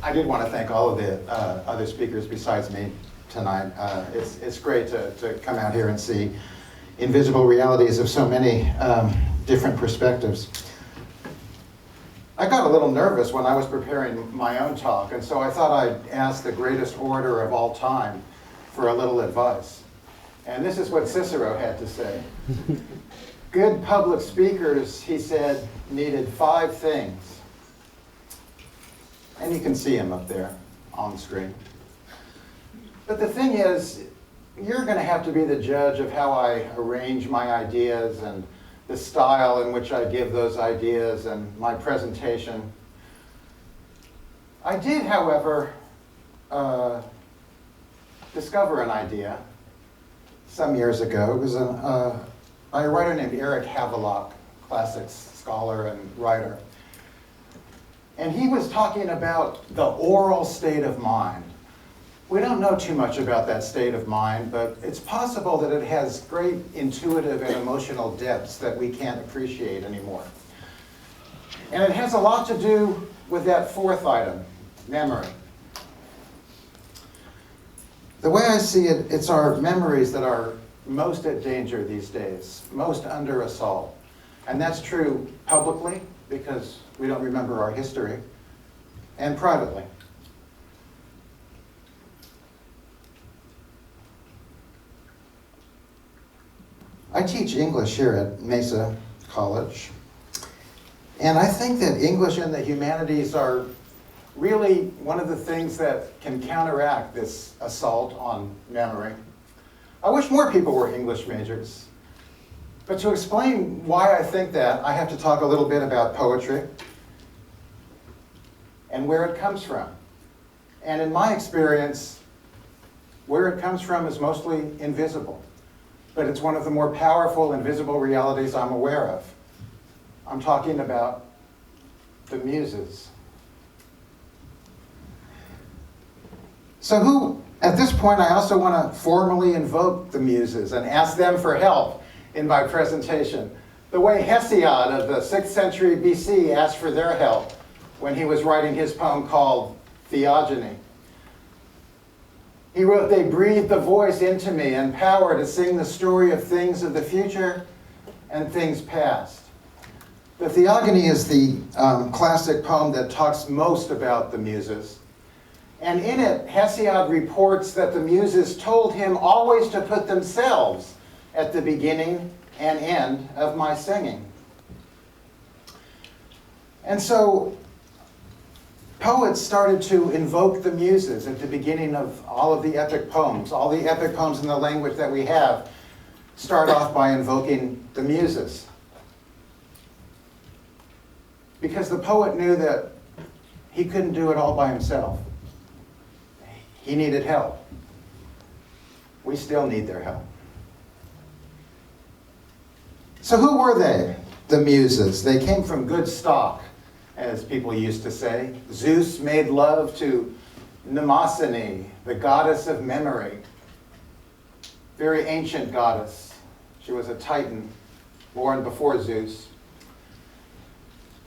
I did want to thank all of the other speakers besides me tonight. It's great to come out here and see invisible realities of so many different perspectives. I got a little nervous when I was preparing my own talk, and so I thought I'd ask the greatest orator of all time for a little advice. And this is what Cicero had to say. Good public speakers, he said, needed 5 things. And you can see him up there on the screen. But the thing is, you're going to have to be the judge of how I arrange my ideas and the style in which I give those ideas and my presentation. I did, however, discover an idea some years ago. It was by a writer named Eric Havelock, classics scholar and writer. And he was talking about the oral state of mind. We don't know too much about that state of mind, but it's possible that it has great intuitive and emotional depths that we can't appreciate anymore. And it has a lot to do with that 4th item, memory. The way I see it, it's our memories that are most at danger these days, most under assault. And that's true publicly, because we don't remember our history, and privately. I teach English here at Mesa College, and I think that English and the humanities are really one of the things that can counteract this assault on memory. I wish more people were English majors. But to explain why I think that, I have to talk a little bit about poetry and where it comes from. And in my experience, where it comes from is mostly invisible. But it's one of the more powerful invisible realities I'm aware of. I'm talking about the Muses. So at this point, I also want to formally invoke the Muses and ask them for help in my presentation, the way Hesiod of the 6th century BC asked for their help when he was writing his poem called Theogony. He wrote, "They breathed the voice into me and power to sing the story of things of the future and things past." The Theogony is the classic poem that talks most about the Muses. And in it, Hesiod reports that the Muses told him always to put themselves at the beginning and end of my singing. And so poets started to invoke the Muses at the beginning of all of the epic poems. All the epic poems in the language that we have start off by invoking the Muses. Because the poet knew that he couldn't do it all by himself. He needed help. We still need their help. So who were they, the Muses? They came from good stock, as people used to say. Zeus made love to Mnemosyne, the goddess of memory. Very ancient goddess. She was a Titan, born before Zeus.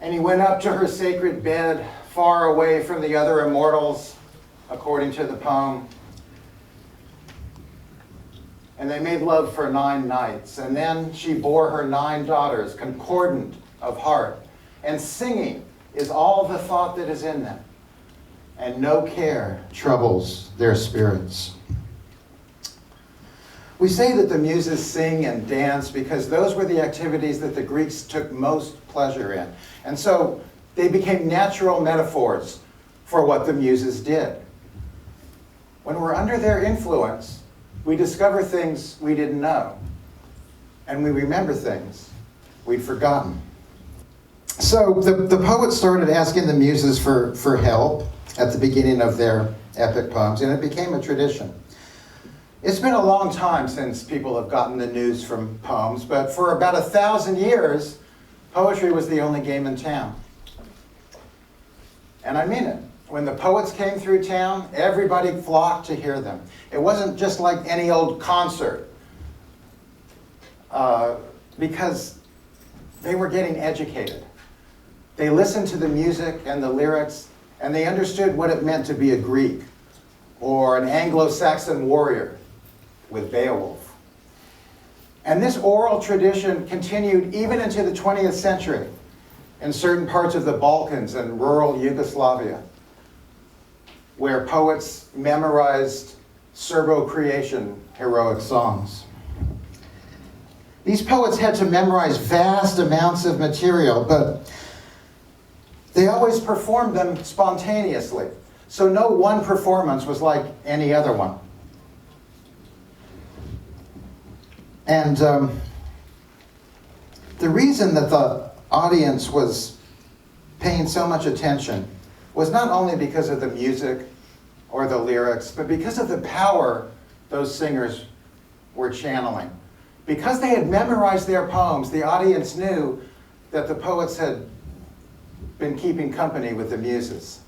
And he went up to her sacred bed, far away from the other immortals, according to the poem. And they made love for 9 nights. And then she bore her 9 daughters, concordant of heart. And singing is all the thought that is in them. And no care troubles their spirits. We say that the Muses sing and dance because those were the activities that the Greeks took most pleasure in. And so they became natural metaphors for what the Muses did. When we're under their influence, we discover things we didn't know, and we remember things we'd forgotten. So the poets started asking the Muses for help at the beginning of their epic poems, and it became a tradition. It's been a long time since people have gotten the news from poems, but for about 1,000 years, poetry was the only game in town. And I mean it. When the poets came through town, everybody flocked to hear them. It wasn't just like any old concert, because they were getting educated. They listened to the music and the lyrics, and they understood what it meant to be a Greek or an Anglo-Saxon warrior with Beowulf. And this oral tradition continued even into the 20th century in certain parts of the Balkans and rural Yugoslavia, where poets memorized Serbo-Croatian heroic songs. These poets had to memorize vast amounts of material, but they always performed them spontaneously. So no one performance was like any other one. And the reason that the audience was paying so much attention was not only because of the music or the lyrics, but because of the power those singers were channeling. Because they had memorized their poems, the audience knew that the poets had been keeping company with the Muses.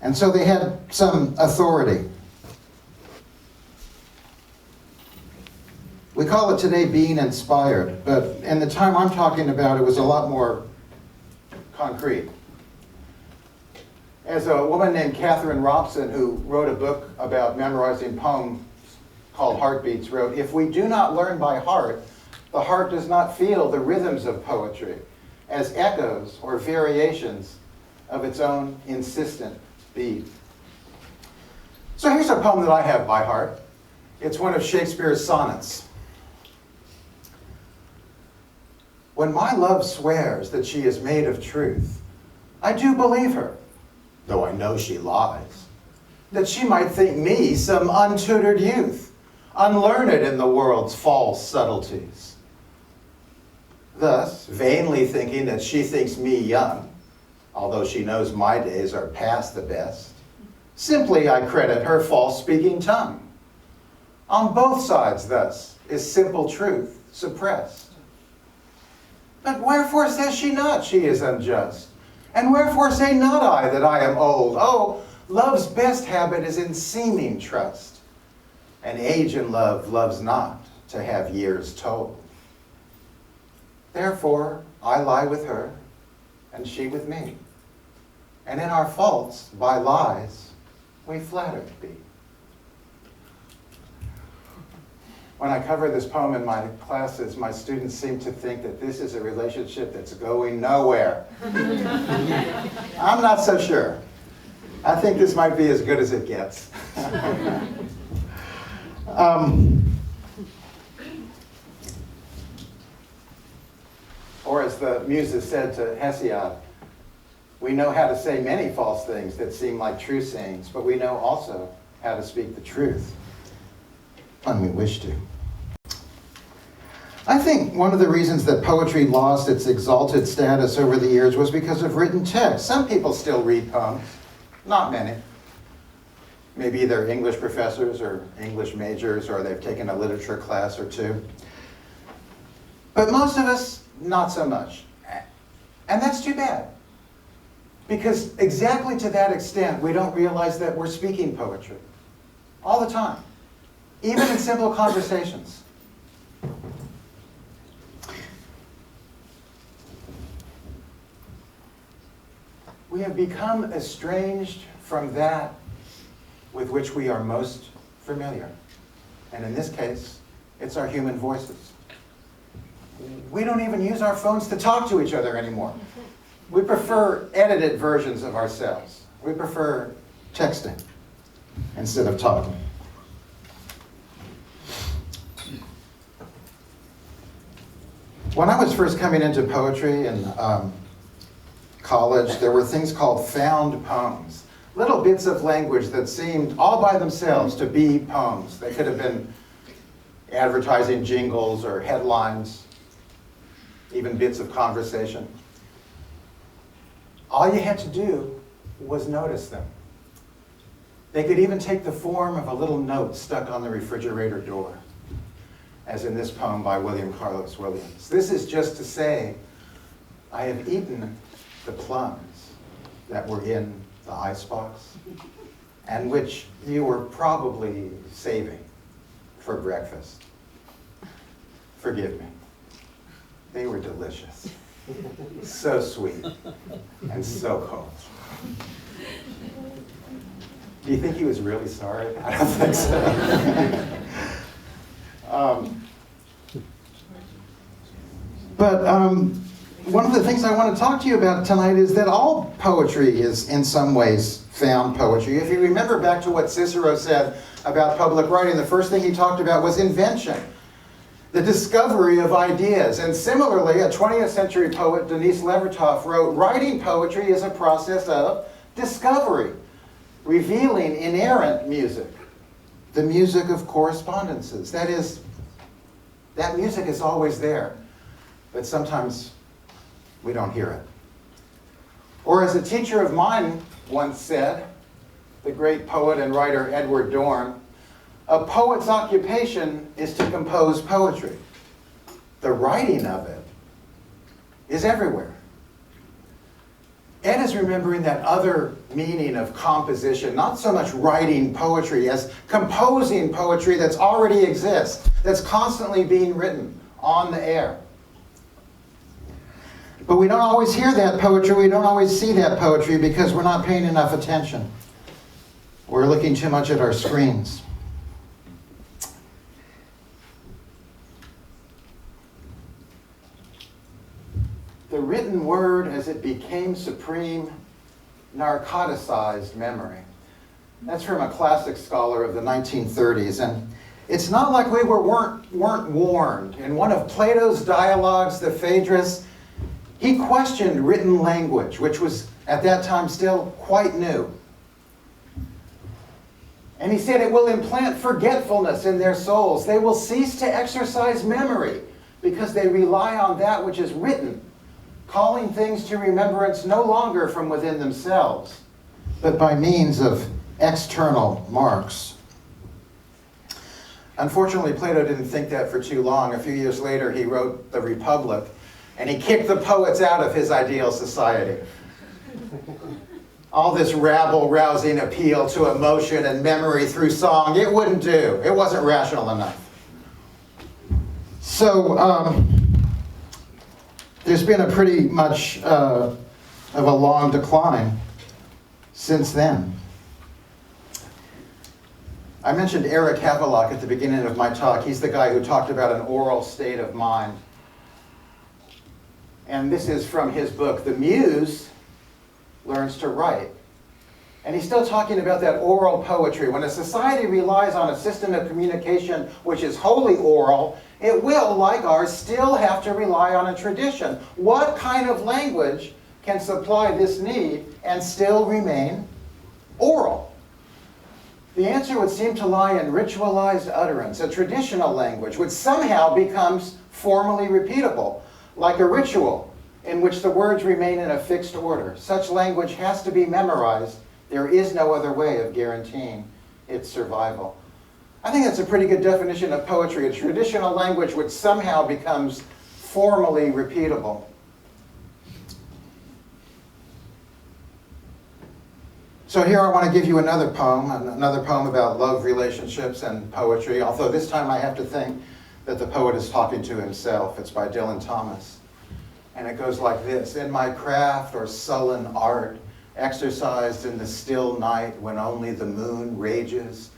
And so they had some authority. We call it today being inspired, but in the time I'm talking about, it was a lot more concrete. As a woman named Catherine Robson, who wrote a book about memorizing poems called Heartbeats, wrote, "If we do not learn by heart, the heart does not feel the rhythms of poetry as echoes or variations of its own insistent beat." So here's a poem that I have by heart. It's one of Shakespeare's sonnets. "When my love swears that she is made of truth, I do believe her, though I know she lies, that she might think me some untutored youth, unlearned in the world's false subtleties. Thus, vainly thinking that she thinks me young, although she knows my days are past the best, simply I credit her false-speaking tongue. On both sides, thus, is simple truth suppressed. But wherefore says she not she is unjust? And wherefore say not I that I am old? Oh, love's best habit is in seeming trust, and age in love loves not to have years told. Therefore I lie with her, and she with me, and in our faults by lies we flattered be." When I cover this poem in my classes, my students seem to think that this is a relationship that's going nowhere. I'm not so sure. I think this might be as good as it gets. Or as the Muses said to Hesiod, "We know how to say many false things that seem like true sayings, but we know also how to speak the truth when we wish to." I think one of the reasons that poetry lost its exalted status over the years was because of written text. Some people still read poems, not many. Maybe they're English professors or English majors, or they've taken a literature class or two. But most of us, not so much. And that's too bad. Because exactly to that extent, we don't realize that we're speaking poetry all the time, even in simple conversations. We have become estranged from that with which we are most familiar. And in this case, it's our human voices. We don't even use our phones to talk to each other anymore. We prefer edited versions of ourselves. We prefer texting instead of talking. When I was first coming into poetry in college, there were things called found poems. Little bits of language that seemed all by themselves to be poems. They could have been advertising jingles or headlines, even bits of conversation. All you had to do was notice them. They could even take the form of a little note stuck on the refrigerator door, as in this poem by William Carlos Williams. This is just to say, I have eaten the plums that were in the icebox, and which you were probably saving for breakfast. Forgive me. They were delicious. So sweet and so cold. Do you think he was really sorry? I don't think so. One of the things I want to talk to you about tonight is that all poetry is in some ways found poetry. If you remember back to what Cicero said about public writing, the first thing he talked about was invention, the discovery of ideas. And similarly, a 20th century poet, Denise Levertov, wrote, "Writing poetry is a process of discovery, revealing inerrant music, the music of correspondences." That is, that music is always there, but sometimes we don't hear it. Or as a teacher of mine once said, the great poet and writer Edward Dorn, "A poet's occupation is to compose poetry. The writing of it is everywhere." Ed is remembering that other meaning of composition, not so much writing poetry as composing poetry that's already exists, that's constantly being written on the air. But we don't always hear that poetry, we don't always see that poetry because we're not paying enough attention. We're looking too much at our screens. The written word, as it became supreme, narcoticized memory. That's from a classic scholar of the 1930s. And it's not like we weren't warned. In one of Plato's dialogues, the Phaedrus, he questioned written language, which was at that time still quite new. And he said it will implant forgetfulness in their souls. They will cease to exercise memory because they rely on that which is written, calling things to remembrance no longer from within themselves, but by means of external marks. Unfortunately, Plato didn't think that for too long. A few years later, he wrote The Republic, and he kicked the poets out of his ideal society. All this rabble-rousing appeal to emotion and memory through song, it wouldn't do. It wasn't rational enough. So, there's been a pretty much of a long decline since then. I mentioned Eric Havelock at the beginning of my talk. He's the guy who talked about an oral state of mind. And this is from his book, The Muse Learns to Write. And he's still talking about that oral poetry. When a society relies on a system of communication which is wholly oral, it will, like ours, still have to rely on a tradition. What kind of language can supply this need and still remain oral? The answer would seem to lie in ritualized utterance, a traditional language, which somehow becomes formally repeatable, like a ritual in which the words remain in a fixed order. Such language has to be memorized. There is no other way of guaranteeing its survival. I think that's a pretty good definition of poetry, a traditional language which somehow becomes formally repeatable. So here I want to give you another poem about love relationships and poetry, although this time I have to think that the poet is talking to himself. It's by Dylan Thomas. And it goes like this: "In my craft or sullen art, exercised in the still night when only the moon rages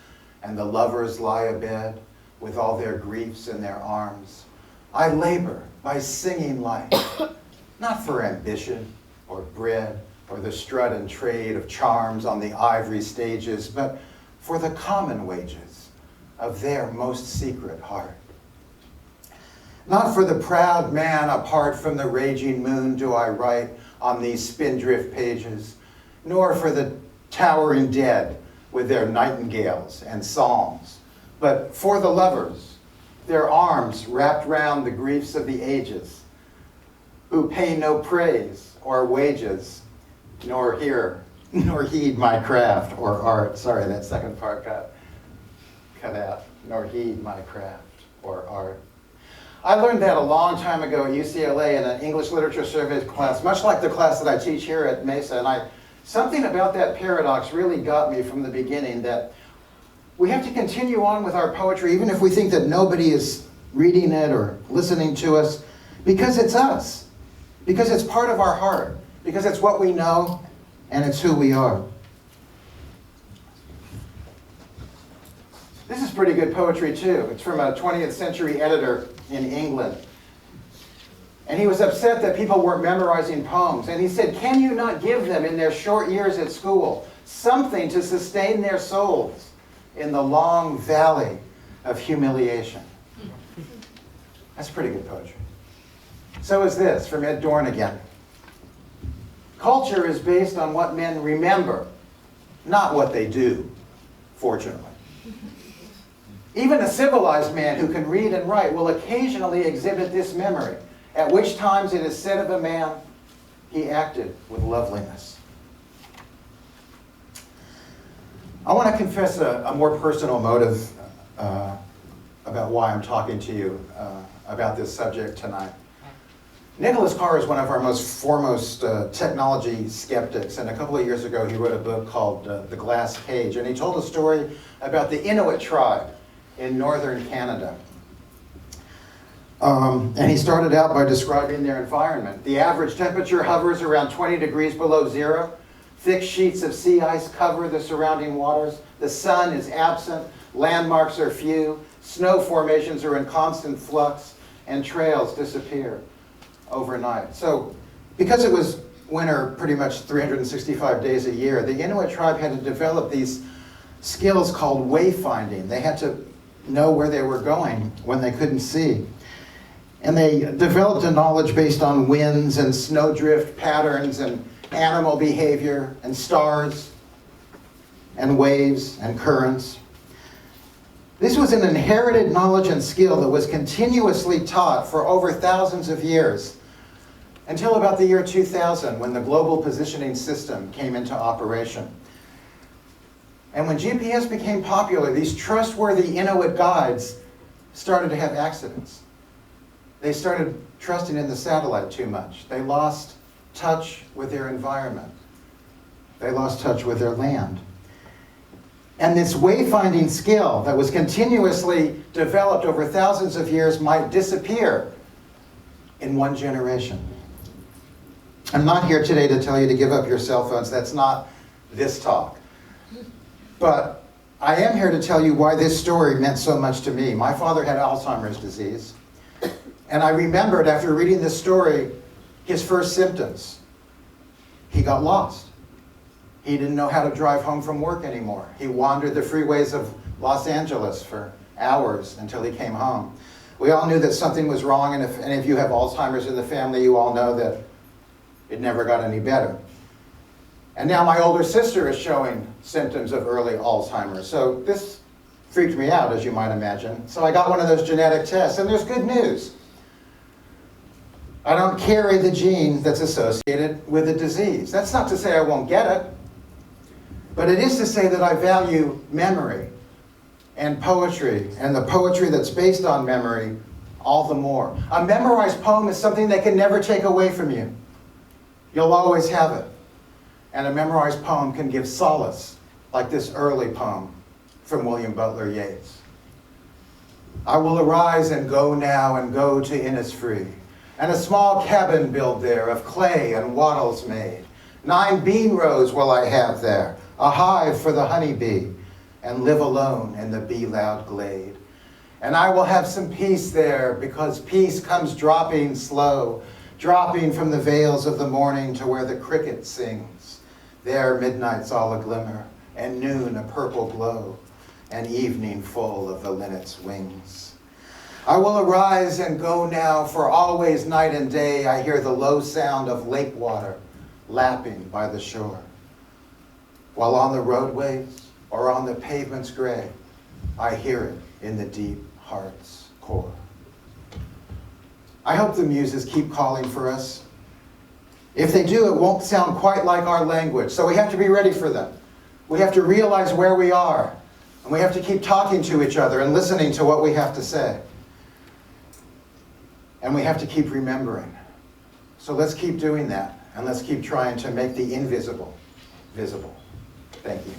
and the lovers lie abed with all their griefs in their arms, I labor by singing life, not for ambition or bread or the strut and trade of charms on the ivory stages, but for the common wages of their most secret heart. Not for the proud man apart from the raging moon do I write on these spindrift pages, nor for the towering dead with their nightingales and psalms, but for the lovers, their arms wrapped round the griefs of the ages, who pay no praise or wages, nor heed my craft or art." Sorry, that second part got cut out. "Nor heed my craft or art." I learned that a long time ago at UCLA in an English literature surveys class, much like the class that I teach here at Mesa. And something about that paradox really got me from the beginning, that we have to continue on with our poetry even if we think that nobody is reading it or listening to us, because it's us. because it's part of our heart, because it's what we know and it's who we are. This is pretty good poetry too. It's from a 20th century editor in England. And he was upset that people weren't memorizing poems. And he said, can you not give them in their short years at school something to sustain their souls in the long valley of humiliation? That's pretty good poetry. So is this, from Ed Dorn again. Culture is based on what men remember, not what they do, fortunately. Even a civilized man who can read and write will occasionally exhibit this memory, at which times it is said of a man, he acted with loveliness. I want to confess a more personal motive about why I'm talking to you about this subject tonight. Nicholas Carr is one of our most foremost technology skeptics, and a couple of years ago he wrote a book called The Glass Cage, and he told a story about the Inuit tribe in northern Canada. And he started out by describing their environment. The average temperature hovers around 20 degrees below zero. Thick sheets of sea ice cover the surrounding waters. The sun is absent. Landmarks are few. Snow formations are in constant flux, and trails disappear overnight. So, because it was winter pretty much 365 days a year, the Inuit tribe had to develop these skills called wayfinding. They had to know where they were going when they couldn't see. And they developed a knowledge based on winds and snowdrift patterns and animal behavior and stars and waves and currents. This was an inherited knowledge and skill that was continuously taught for over thousands of years, until about the year 2000, when the global positioning system came into operation. And when GPS became popular, these trustworthy Inuit guides started to have accidents. They started trusting in the satellite too much. They lost touch with their environment. They lost touch with their land. And this wayfinding skill that was continuously developed over thousands of years might disappear in one generation. I'm not here today to tell you to give up your cell phones. That's not this talk. But I am here to tell you why this story meant so much to me. My father had Alzheimer's disease. And I remembered after reading this story, his first symptoms. He got lost. He didn't know how to drive home from work anymore. He wandered the freeways of Los Angeles for hours until he came home. We all knew that something was wrong, and if any of you have Alzheimer's in the family, you all know that it never got any better. And now my older sister is showing symptoms of early Alzheimer's. So this freaked me out, as you might imagine. So I got one of those genetic tests, and there's good news. I don't carry the gene that's associated with the disease. That's not to say I won't get it, but it is to say that I value memory and poetry, and the poetry that's based on memory all the more. A memorized poem is something they can never take away from you. You'll always have it. And a memorized poem can give solace, like this early poem from William Butler Yeats. I will arise and go now and go to Innisfree, and a small cabin build there of clay and wattles made. 9 bean rows will I have there, a hive for the honeybee, and live alone in the bee-loud glade. And I will have some peace there, because peace comes dropping slow, dropping from the veils of the morning to where the cricket sings. There midnight's all a glimmer, and noon a purple glow, and evening full of the linnet's wings. I will arise and go now, for always night and day I hear the low sound of lake water lapping by the shore. While on the roadways or on the pavement's gray, I hear it in the deep heart's core. I hope the Muses keep calling for us. If they do, it won't sound quite like our language, so we have to be ready for them. We have to realize where we are, and we have to keep talking to each other and listening to what we have to say. And we have to keep remembering. So let's keep doing that, and let's keep trying to make the invisible visible. Thank you.